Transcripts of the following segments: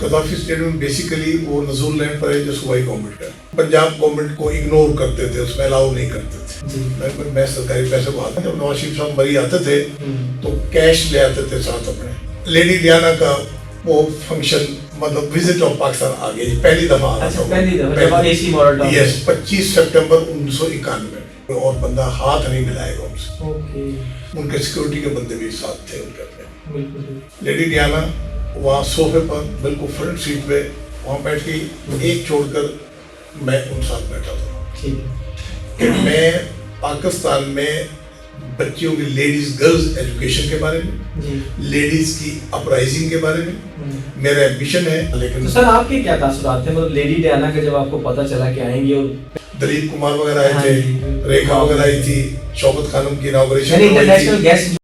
कदाफी stadium basically वो नजूल land पर है जो सूबाई गवर्नमेंट का, पंजाब गवर्नमेंट को इग्नोर करते थे, उसमें अलाउ नहीं करते थे। मैं सरकारी पैसे को आता, जब नवाज शरीफ साहब मरी आते थे तो कैश ले आते थे साथ अपने। लेडी डियाना का वो फंक्शन मतलब विजिट ऑफ पाकिस्तान आ गया, पहली दफा आ रहा था। यस, 25 सितंबर 1991 और बंदा हाथ नहीं मिलाएगा उनसे, उनके सिक्योरिटी के बंदे भी साथ थे उनके अपने। लेडी डियाना वहाँ सोफे पर बिल्कुल फ्रंट सीट पे वहाँ बैठ गई, एक छोड़कर मैं उन साथ बैठा था। कि मैं पाकिस्तान में बच्चियों की लेडीज गर्ल्स एजुकेशन के बारे में, लेडीज की अपराइजिंग के बारे में मेरा एम्बिशन है। लेकिन तो सर आपके क्या तासुरात थे, मतलब लेडी डियाना का जब आपको पता चला कि आएंगे? और दलीप कुमार वगैरह आए थे, रेखा वगैरह आई थी, शौकत खानम की इनॉग्रेशन इंटरनेशनल गेस्ट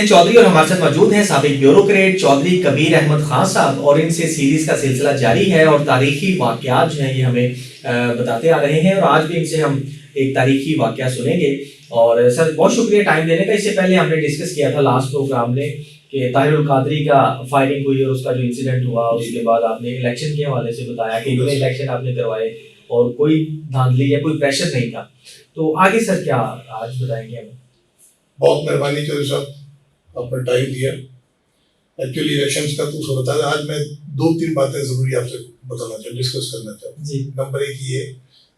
चौधरी और हमारे साथ मौजूद हैं साबिक ब्यूरोक्रेट चौधरी कबीर अहमद खान साहब, और इनसे सीरीज का सिलसिला जारी है और तारीखी वाकयात जो हैं ये हमें बताते आ रहे हैं, और आज भी इनसे हम एक तारीखी वाकया सुनेंगे। और सर बहुत शुक्रिया टाइम देने का। इससे पहले हमने डिस्कस किया था लास्ट प्रोग्राम में कि ताहिरुल कादरी का फायरिंग हुई और उसका जो इंसिडेंट हुआ, उसके बाद आपने इलेक्शन के हवाले से बताया कि इतने इलेक्शन आपने करवाए और कोई धांधली या कोई प्रेशर नहीं था। तो आगे सर क्या आज बताएंगे हमें? बहुत मेहरबानी चौधरी साहब, आपने टाइम दिया। एक्चुअली इलेक्शंस का तो बता दें, आज मैं 2-3 बातें जरूरी आपसे बताना चाहूँ, डिस्कस करना चाहूँ। नंबर 1 ये,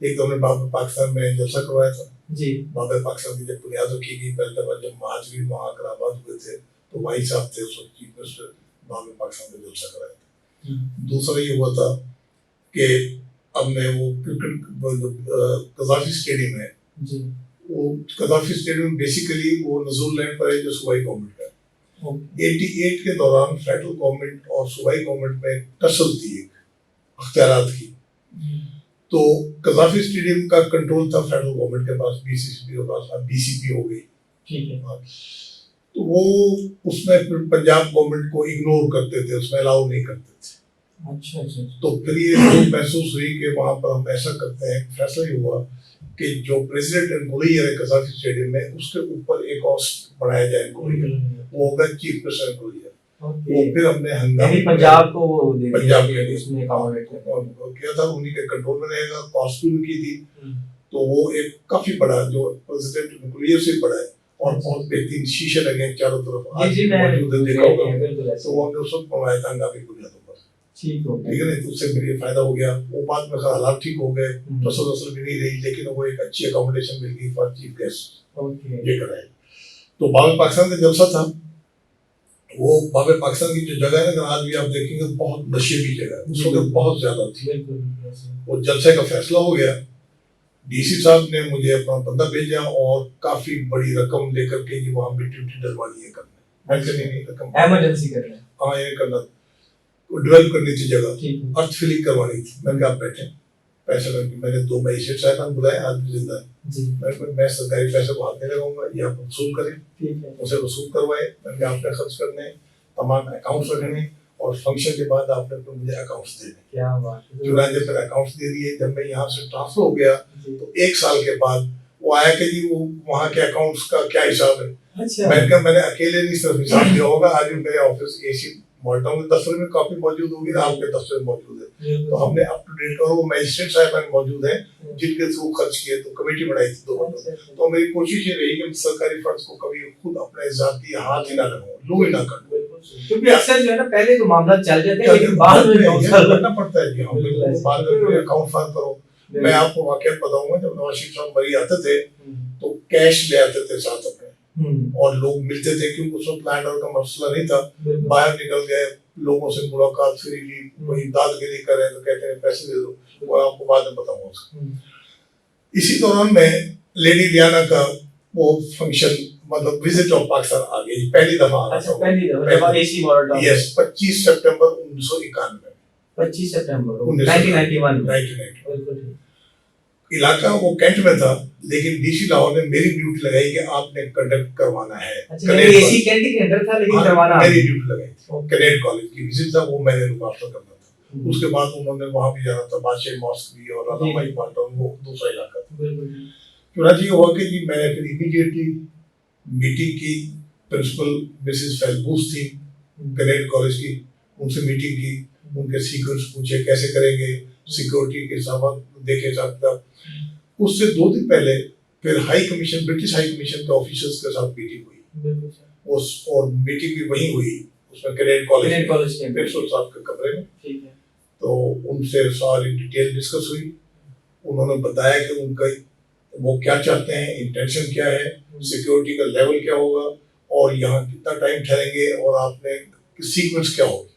एक तो हमने बाबर पाकिस्तान में जलसा करवाया था जी। बाबर पाकिस्तान की जब बुनियाद रखी गई, पहले दफा जब महाजरीन वहाँ आबाद हुए थे तो वही साहब थे उस वक्त चीफ मिनिस्टर, बाबर पाकिस्तान में जलसा कराया था। दूसरा ये हुआ था कि हमने वो क्रिकेट कजाफी स्टेडियम है, वो कदाफी स्टेडियम बेसिकली वो नजूल लैंड पर है जो सूबाई गवर्नमेंट का। 88 के दौरान फेडरल गवर्नमेंट और सूबाई गवर्नमेंट में टसल थी एक अख्तियारात की, तो कदाफी स्टेडियम का कंट्रोल था फेडरल गवर्नमेंट के पास, बीसीसीबी के पास, अब बीसीपी हो गई। ठीक है, तो वो उसमें फिर पंजाब गवर्नमेंट को इग्नोर करते थे, उसमें अलाउ नहीं करते थे। अच्छा। तो फिर ये महसूस हुई कि वहां पर हम ऐसा करते हैं, फैसला ही हुआ कि जो प्रेसिडेंट एनकोलियर है कजाफी स्टेडियम में, उसके ऊपर एक और बनाया जाए एनकोलियर, वो होगा चीफ मिनिस्टर एनकोलियर। वो फिर हमने हंगामा पंजाब को पंजाब के उसमें किया था, उन्हीं के कंट्रोल में रहेगा, कॉस्ट भी उनकी थी। तो वो एक काफी बड़ा जो प्रेसिडेंट एनकोलियर से बड़ा है और बहुत बेहतरीन शीशे लगे हैं चारों तरफ, आज मौजूद है, देखा होगा। तो वो हमने उस वक्त बनवाया था हंगामी बुनियादों पर, ठीक है ना। तो उससे मेरे फायदा हो गया, वो बाद में हालात ठीक हो गए, फसल भी नहीं रही, लेकिन वो एक अच्छी अकोमोडेशन मिल गई फॉर चीफ गेस्ट, ये कराए। तो बाबर पाकिस्तान का जलसा था, वो बाबर पाकिस्तान की जो जगह है ना, आज भी आप देखेंगे बहुत नशेबी जगह है, उस वक्त बहुत ज्यादा थी। वो जलसे का फैसला हो गया, डीसी साहब ने मुझे अपना बंदा भेजा और काफी बड़ी रकम लेकर के ये वहाँ मिट्टी डलवानी है करना, इमरजेंसी करना, हाँ ये करना, डेवलप करनी थी जगह, अर्थ फिलिंग करवानी थी। मैंने कहा आप बैठे, पैसे मैंने 2 मजिस्ट्रेट साहब बुलाए, आज भी जिंदा है। मैं सरकारी पैसे को हाथ नहीं लगाऊंगा, ये आप वसूल करें, उसे वसूल करवाए। मैंने आपने खर्च करने, तमाम अकाउंट्स रखने, और फंक्शन के बाद आपने तो मुझे अकाउंट्स देने। क्या बात है, चुनाचे पर अकाउंट्स दे दिए। जब मैं यहाँ से ट्रांसफर हो गया तो 1 साल के बाद वो आया कि जी वो वहाँ के अकाउंट्स का क्या हिसाब है। अच्छा। मैंने अकेले नहीं सिर्फ हिसाब दिया होगा, आज भी मेरे ऑफिस एसी मॉल्टा में दफ्तर में कॉपी मौजूद होगी ना, आपके दफ्तर में मौजूद है, तो हमने अप टू डेट, और वो मजिस्ट्रेट साहब मौजूद हैं जिनके थ्रू खर्च किए, तो कमेटी बनाई थी 2 बंदों। तो मेरी कोशिश ये रही कि सरकारी फंड्स को कभी खुद अपने जाती हाथ ही ना लगाऊं, लो ही ना करूं, क्योंकि अक्सर जो है ना पहले तो मामला चल जाते हैं, लेकिन बाद में करना पड़ता है कि हम बिल्कुल बाद में अकाउंट फाइल करो। मैं आपको वाकया बताऊंगा, जब नवाज शरीफ साहब मरी आते थे तो कैश ले आते थे साथ अपने, और लोग मिलते थे, क्योंकि उस वक्त लैंड ऑर्डर का मसला नहीं था। बाहर निकल गए, लोगों से मुलाकात फ्री ली, कोई दादगिरी करे तो कहते हैं पैसे दे दो, वो आपको बाद में बताऊंगा। इसी दौरान में लेडी डियाना का वो फंक्शन मतलब विजिट ऑफ पाकिस्तान आ गई, पहली दफा आ रहा था। यस, 25 सितंबर 1991, 25 सितंबर 1991। इलाका वो कैंट में था, लेकिन डीसी लाहौर ने मेरी ड्यूटी लगाई कि आपने कंडक्ट करवाना है। एसी कैंट के अंदर था, लेकिन करवाना मेरी ड्यूटी लगाई थी। कनेट कॉलेज की विजिट था, वो मैंने लुक आफ्टर करना था। उसके बाद उन्होंने वहां भी जाना था, बादशाह मॉस्क भी और अलामाई पार्टन, वो दूसरा इलाका था। चुनाची हुआ कि जी मैंने फिर इमीडिएटली मीटिंग की, प्रिंसिपल मिसेस फैलबूस थी कनेक्ट कॉलेज की, उनसे मीटिंग की, उनके सीक्रेट्स पूछे कैसे करेंगे, सिक्योरिटी के सामान देखे साथ। उससे 2 दिन पहले फिर high commission, British high commission के ऑफिसर्स के साथ मीटिंग हुई, उस और मीटिंग भी वहीं हुई, उसमें कनेक्ट कॉलेज के प्रिंसिपल साहब के कमरे में। तो उनसे सारी डिटेल डिस्कस हुई, उन्होंने बताया कि उनका वो क्या चाहते हैं, इंटेंशन क्या है, सिक्योरिटी का लेवल क्या होगा, और यहाँ कितना टाइम ठहरेंगे, और आपने सीक्वेंस क्या होगी,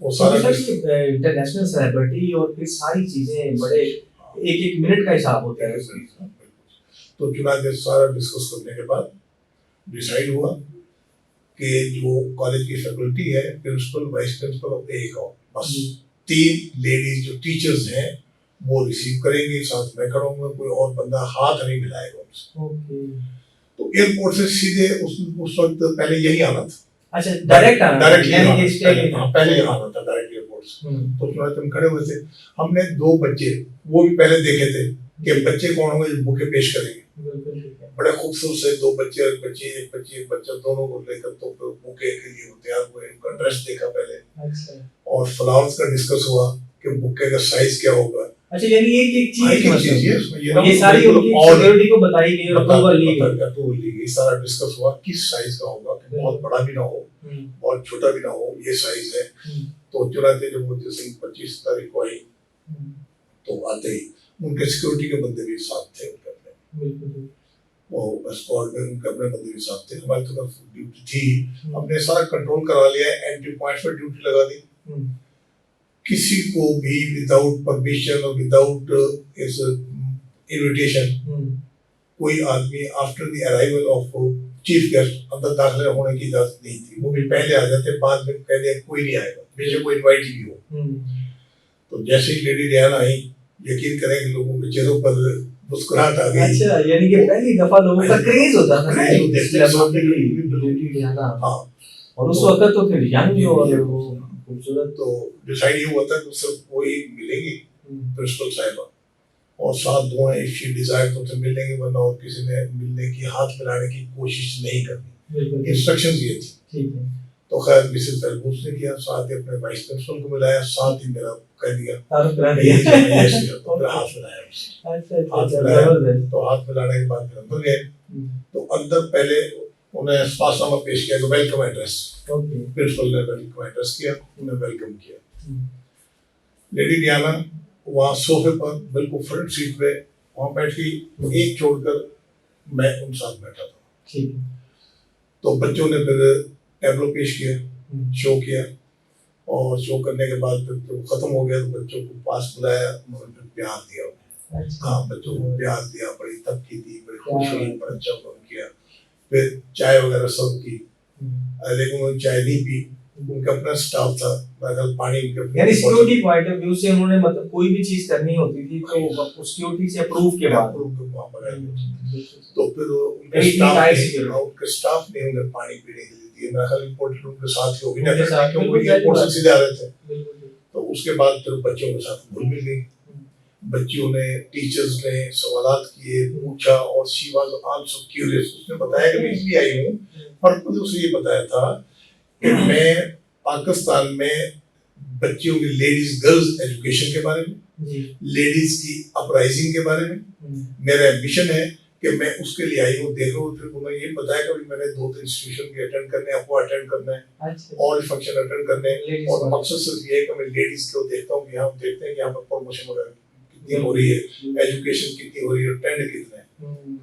वो सारा इंटरनेशनल सेलिब्रिटी और फिर सारी चीजें बड़े एक मिनट का हिसाब होता है। तो चुनाव सारा डिस्कस करने के बाद डिसाइड हुआ कि जो कॉलेज की फैकल्टी है, प्रिंसिपल, वाइस प्रिंसिपल और एक और बस 3 लेडीज जो टीचर्स हैं वो रिसीव करेंगे, साथ में करूंगा, कोई और बंदा हाथ नहीं मिलाएगा उनसे। तो एयरपोर्ट से सीधे उस वक्त पहले यही आना था। अच्छा, डायरेक्ट आना, डायरेक्ट यानी कि पहले आना था डायरेक्ट एयरपोर्ट से। तो उसमें हम खड़े हुए थे, हमने 2 बच्चे वो भी पहले देखे थे कि बच्चे कौन होंगे जो बुके पेश करेंगे। बड़े खूबसूरत से 2 बच्चे, एक बच्चा दोनों को लेकर तो बुके के लिए तैयार हुए, उनका ड्रेस देखा पहले, और फ्लावर्स का डिस्कस हुआ कि बुके का साइज क्या होगा। अच्छा, यानी एक चीज ये सारी उनकी सिक्योरिटी को बताई गई और अप्रूवल ली गई, सारा डिस्कस हुआ किस साइज का होगा, बहुत बड़ा भी ना हो, बहुत छोटा भी ना हो, ये साइज है। तो चुनाते जब वो जैसे 25 तारीख को आई, तो आते ही उनके सिक्योरिटी के बंदे भी साथ थे, वो एस्कॉर्ट में उनके अपने बंदे भी साथ थे। हमारी तरफ ड्यूटी थी, हमने सारा कंट्रोल करा लिया, एंट्री पॉइंट्स पर ड्यूटी लगा दी। किसी को भी विदाउट परमिशन और विदाउट इनविटेशन कोई आदमी after the arrival of chief guest अंदर दाखिल होने की इजाजत नहीं थी। वो भी पहले आ जाते, बाद में कह दिया कोई नहीं आएगा, बेशक कोई इनवाइट भी हो। तो जैसे ही लेडी रियाना आई, यकीन करें कि लोगों के चेहरों पर मुस्कुराहट आ गई। अच्छा, यानी कि पहली दफा लोगों का क्रेज होता था ना लेडी रियाना। हाँ, और उस वक्त तो फिर यंग और खूबसूरत। तो डिसाइड ये हुआ था कि सिर्फ वही मिलेगी प्रिंसिपल साहिबा, और साथ दो हैं, शी डिजायर तो उनसे मिलेंगे, वरना और किसी ने मिलने की, हाथ मिलाने की कोशिश नहीं करनी। इंस्ट्रक्शन दिए थे। तो खैर मिसेस फैलबूस ने किया, साथ ही अपने वाइस प्रिंसिपल को मिलाया, साथ ही मेरा कह दिया तो हाथ मिलाया, तो हाथ मिलाने के बाद फिर अंदर गए। तो अंदर पहले उन्हें पासनामा पेश किया, तो वेलकम एड्रेस, प्रिंसिपल ने वेलकम एड्रेस किया, उन्हें वेलकम किया। लेडी डियाना वहाँ सोफे पर बिल्कुल फ्रंट सीट पे वहाँ बैठी, एक छोड़कर मैं उन साथ बैठा था। तो बच्चों ने फिर टैबलो पेश किया, शो किया, और शो करने के बाद फिर तो खत्म हो गया, तो बच्चों को पास बुलाया, उन्होंने फिर प्यार दिया। हाँ, बच्चों को प्यार दिया, बड़ी तबकी दी, बड़ी खुश हुई, बड़ा अच्छा काम किया। फिर चाय वगैरह सर्व की, लेकिन उन्होंने चाय नहीं पी, उनका अपना स्टाफ था, बगल पानी उनके अपने। यानी सिक्योरिटी पॉइंट ऑफ व्यू से उन्होंने मतलब कोई भी चीज करनी होती थी तो सिक्योरिटी से अप्रूव के बाद। तो फिर उनके स्टाफ ने उन्हें पानी पीने के लिए दिए। मेरा ख्याल इम्पोर्टेंट उनके साथ ही होगी ना, क्योंकि एयरपोर्ट से सीधे आ रहे थे। तो उसके बाद फिर बच्चों के साथ घुल मिल गई। बच्चियों ने, टीचर्स ने सवालात किए, पूछा, और शी वाज आल्सो क्यूरियस। उसने बताया कि मैं इसलिए आई हूँ, पर मुझे उसे ये बताया था कि मैं पाकिस्तान में बच्चियों की, लेडीज गर्ल्स एजुकेशन के बारे में, लेडीज की अपराइजिंग के बारे में मेरा एम्बिशन है कि मैं उसके लिए आई हूँ। देखो, फिर उन्होंने ये बताया कि मैंने 2-3 इंस्टीट्यूशन के अटेंड करने हैं, आपको अटेंड करना है, और फंक्शन अटेंड करने हैं, और मकसद सिर्फ ये है कि मैं लेडीज को देखता हूँ, यहाँ देखते हैं कि यहाँ पर प्रमोशन वगैरह कितनी हो रही है, एजुकेशन कितनी हो रही है, ट्रेंड कितना है,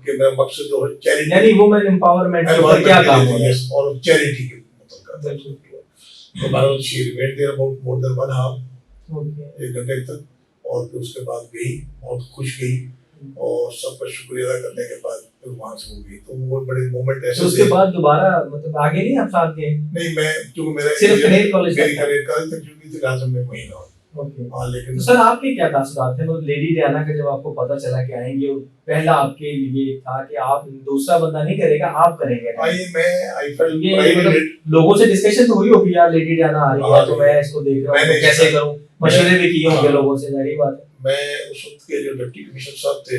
कि मेरा मकसद जो है चैरिटी, यानी वुमेन एम्पावरमेंट पर क्या काम हो रहा है, और चैरिटी के मतलब का। तो Bharat she remained there about more than 1 half, 1 घंटे तक, और फिर उसके बाद गई, बहुत खुश गई, और सबका शुक्रिया अदा करने के बाद फिर वहां से हो गई। तो वो बड़े मोमेंट ऐसे। तो उसके बाद दोबारा मतलब आगे नहीं आप साथ गए? नहीं, मैं क्योंकि मेरा सिर्फ कनेक्ट कॉलेज मेरी कनेक्ट कॉलेज तक ड्यूटी थी, लास्ट में वहीं रहा। हाँ, लेकिन तो सर आपके क्या तासुरात थे? मतलब लेडी डियाना का जब आपको पता चला कि आएंगे, पहला आपके लिए था कि आप दूसरा बंदा नहीं करेगा, आप करेंगे। आई फेल्ट लोगों से डिस्कशन तो हुई होगी, यार लेडी डियाना आ रही है तो मैं इसको देख रहा हूँ, कैसे करूँ, मशवरे भी किए होंगे लोगों से, जाहिर बात है। मैं उस वक्त के जो डिप्टी कमिश्नर साहब थे,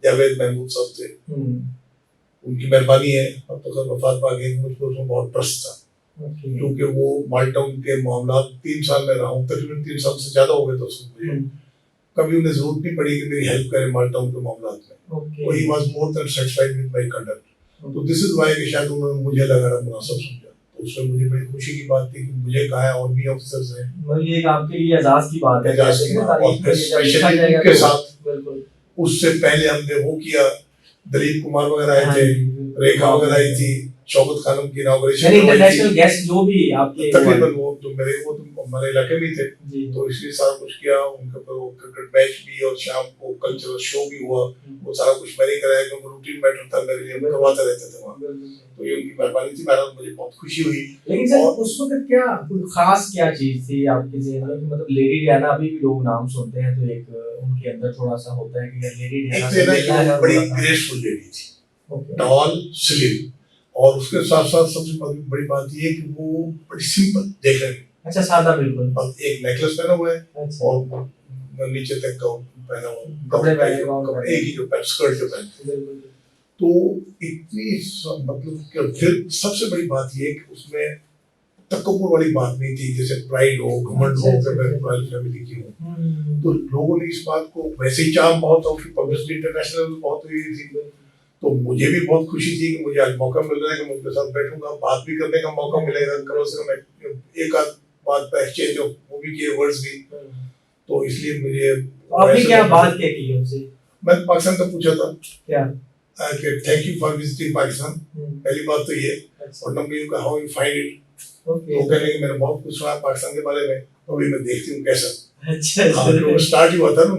जावेद महमूद साहब थे, उनकी मेहरबानी है। अब तो खैर वफात पा गए, मुझको उसमें बहुत ट्रस्ट था, क्योंकि वो माल्टा उनके मामला 3 साल में रहा हूँ, तकरीबन 3 साल से ज्यादा हो गए। तो मुझे कभी उन्हें जरूरत नहीं पड़ी कि मेरी हेल्प करे माल्टा उनके मामला में। तो he was more than satisfied with my conduct. तो दिस इज व्हाई कि शायद उन्होंने मुझे लगाना मुनासिब समझा। तो उसमें मुझे बड़ी खुशी की बात थी कि मुझे कहा है, और भी ऑफिसर्स हैं। मतलब ये एक आपके लिए एजाज की बात है, एजाज की बात, और फिर स्पेशली उनके साथ उससे पहले हमने वो किया, दिलीप कुमार वगैरह आए थे, रेखा वगैरह आई थी, शौकत खानम की इनॉग्रेशन इंटरनेशनल गेस्ट जो भी आपके तकरीबन वो तो हमारे इलाके में थे। तो इसलिए सारा कुछ किया। उनके ऊपर वो क्रिकेट मैच भी और शाम को कल्चरल शो भी हुआ, वो सारा कुछ मैंने कराया, क्योंकि रूटीन मैटर था मेरे लिए, करवाते रहते थे वहाँ। तो ये उनकी मेहरबानी थी, मेरा मुझे बहुत खुशी हुई। लेकिन सर उस वक्त क्या खास क्या चीज थी आपके ज़हन में? मतलब लेडी डियाना अभी भी लोग नाम सुनते हैं तो एक उनके अंदर थोड़ा सा होता है कि यार लेडी डियाना से मिलना है। बड़ी ग्रेसफुल लेडी थी, टॉल, स्लिम, और उसके साथ साथ सबसे बड़ी बात ये कि वो बड़ी सिंपल देखने में। अच्छा, सादा बिल्कुल। बस एक नेकलेस पहना हुआ है, अच्छा। और नीचे तक गाउन पहना हुआ है, कपड़े एक ही जो स्कर्ट जो पहनते। तो इतनी मतलब फिर सबसे बड़ी बात ये कि उसमें तकब्बुर वाली बात नहीं थी, जैसे प्राइड हो, घमंड हो कि मैं रॉयल फैमिली की हूँ। तो लोगों ने इस बात को, वैसे ही चार्म बहुत और पब्लिसिटी इंटरनेशनल बहुत हुई थी। तो मुझे भी बहुत खुशी थी कि मुझे आज मौका मिल रहा है कि मैं उनके साथ बैठूंगा, बात भी करने का मौका मिलेगा, कम से कम एक आध बात का एक्सचेंज ऑफ मूवी के वर्ड्स भी। तो इसलिए मुझे आपने क्या बात क्या की उनसे? मैंने पाकिस्तान का पूछा था क्या कि thank you for visiting Pakistan, पहली बात तो ये। और नंबर यू का हाउ यू फाइंड इट। तो कहने कि मैंने बहुत कुछ सुना पाकिस्तान के बारे में, तो अभी मैं देखती हूँ कैसा। अच्छा, वो स्टार्ट ही हुआ था ना,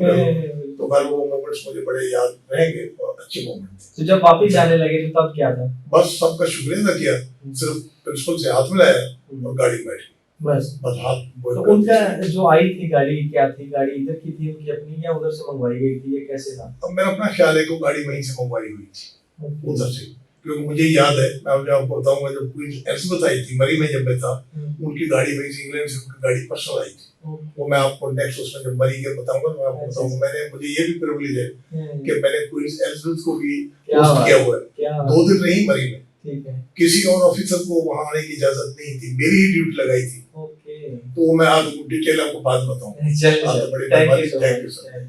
तो फिर वो मोमेंट्स मुझे बड़े याद रहेंगे, अच्छे मोमेंट थे। तो जब वापस जाने लगे तो तब क्या था? बस सबका शुक्रिया अदा किया, सिर्फ प्रिंसिपल से हाथ मिलाया और गाड़ी में बैठ बस हाथ। तो उनका जो आई थी गाड़ी, क्या थी गाड़ी? इधर की थी उनकी अपनी या उधर से मंगवाई गई थी, ये कैसे था? अब मेरा अपना ख्याल है कि गाड़ी वहीं से मंगवाई हुई थी उधर से, क्योंकि मुझे याद है, मैं आपको बताऊंगा, जब क्वीन एलिजाबेथ आई थी मरी में जब मैं था, उनकी गाड़ी वहीं से इंग्लैंड से उनकी गाड़ी पर्सनल आई थी। वो मैं आपको नेक्स्ट उसमें जब मरी के बताऊंगा, मैं आपको बताऊंगा। मैंने, मुझे ये भी प्रिविलेज है कि मैंने क्वीन एलिजाबेथ को भी होस्ट किया हुआ है, 2 दिन रही मरी में। किसी और ऑफिसर को वहां आने की इजाजत नहीं थी, मेरी ही ड्यूटी लगाई थी। तो मैं आज डिटेल आपको बाद बताऊंगा। चलिए, बड़ी मेहरबानी, थैंक यू सर।